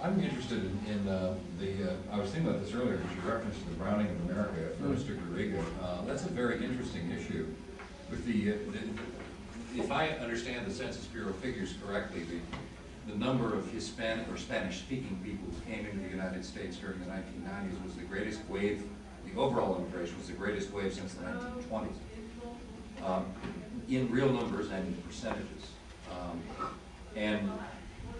I'm interested in I was thinking about this earlier, because you referenced the Browning of America from Mr. Garriga. That's a very interesting issue. With if I understand the Census Bureau figures correctly, the number of Hispanic or Spanish-speaking people who came into the United States during the 1990s was the greatest wave. The overall immigration was the greatest wave since the 1920s, in real numbers and in percentages. And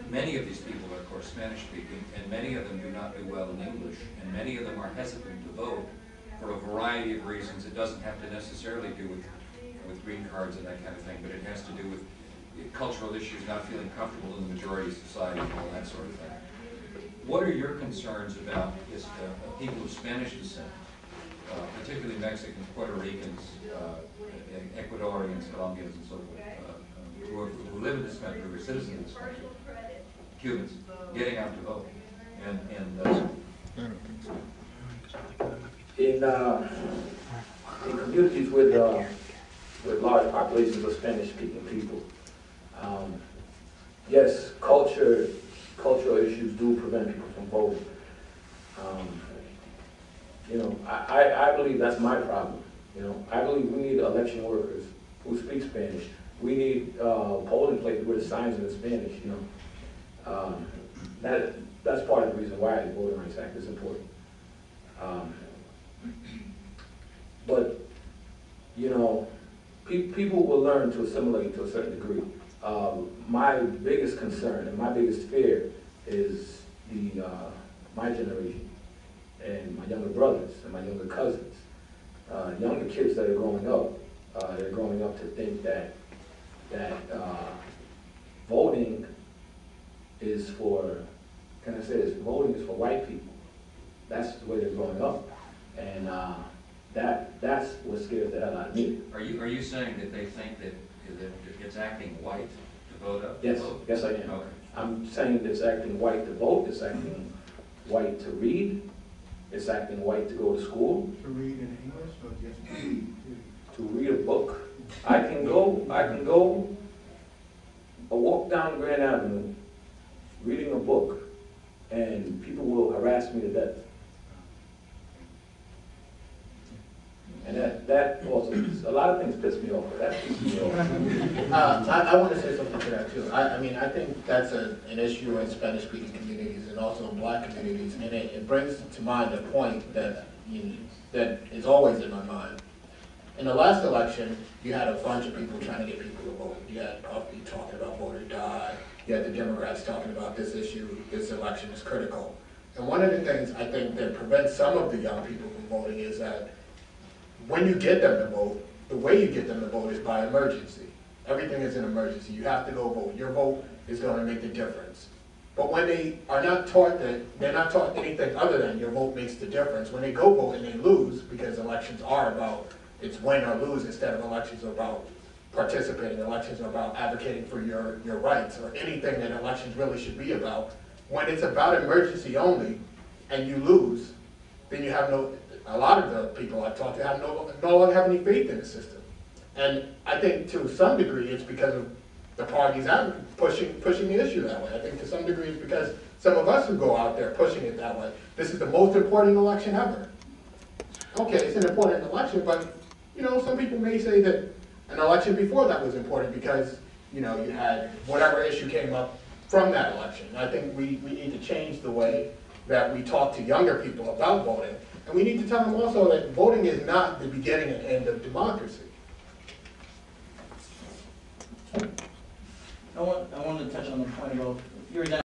many of these people are, of course, Spanish-speaking, and many of them do not do well in English, and many of them are hesitant to vote for a variety of reasons. It doesn't have to necessarily do with green cards and that kind of thing, but it has to do with cultural issues, not feeling comfortable in the majority society and all that sort of thing. What are your concerns about people of Spanish descent, particularly Mexicans, Puerto Ricans, Ecuadorians, Colombians, and so forth, who live in this country, who are citizens of this country, Cubans, getting out to vote? In communities with large populations of Spanish-speaking people, yes, cultural issues do prevent people from voting. I believe that's my problem. I believe we need election workers who speak Spanish. We need polling places where the signs are in Spanish. That's part of the reason why the Voting Rights Act is important. But people will learn to assimilate to a certain degree. My biggest concern and my biggest fear is my generation and my younger brothers and my younger cousins, younger kids that are growing up. They're growing up to think that voting is for, voting is for white people. That's the way they're growing up, and that's what scares the hell out of me. Are you saying that they think that it's acting white to vote up? Yes, vote? yes I am. Okay. I'm saying it's acting white to vote. It's acting white to read. It's acting white to go to school. To read in English or just to read? To read a book. I can go a walk down Grand Avenue reading a book, and people will harass me to death. And that also, a lot of things piss me off, but that pisses me off. I want to say something to that too. I think that's an issue in Spanish-speaking communities and also in black communities, and it brings to mind a point that is always in my mind. In the last election, you had a bunch of people trying to get people to vote. You had Puffy talking about vote or die. You had the Democrats talking about this issue, this election is critical. And one of the things I think that prevents some of the young people from voting is that when you get them to vote, the way you get them to vote is by emergency. Everything is an emergency. You have to go vote. Your vote is going to make the difference. But when they are not taught that, they're not taught anything other than your vote makes the difference. When they go vote and they lose, because elections are about, it's win or lose instead of elections are about participating. Elections are about advocating for your rights or anything that elections really should be about. When it's about emergency only and you lose, then you have a lot of the people I've talked to have no longer have any faith in the system. And I think to some degree it's because of the parties pushing the issue that way. I think to some degree it's because some of us who go out there pushing it that way. This is the most important election ever. Okay, it's an important election, but some people may say that an election before that was important because you had whatever issue came up from that election. I think we need to change the way that we talk to younger people about voting. And we need to tell them also that voting is not the beginning and end of democracy. I want to touch on the point about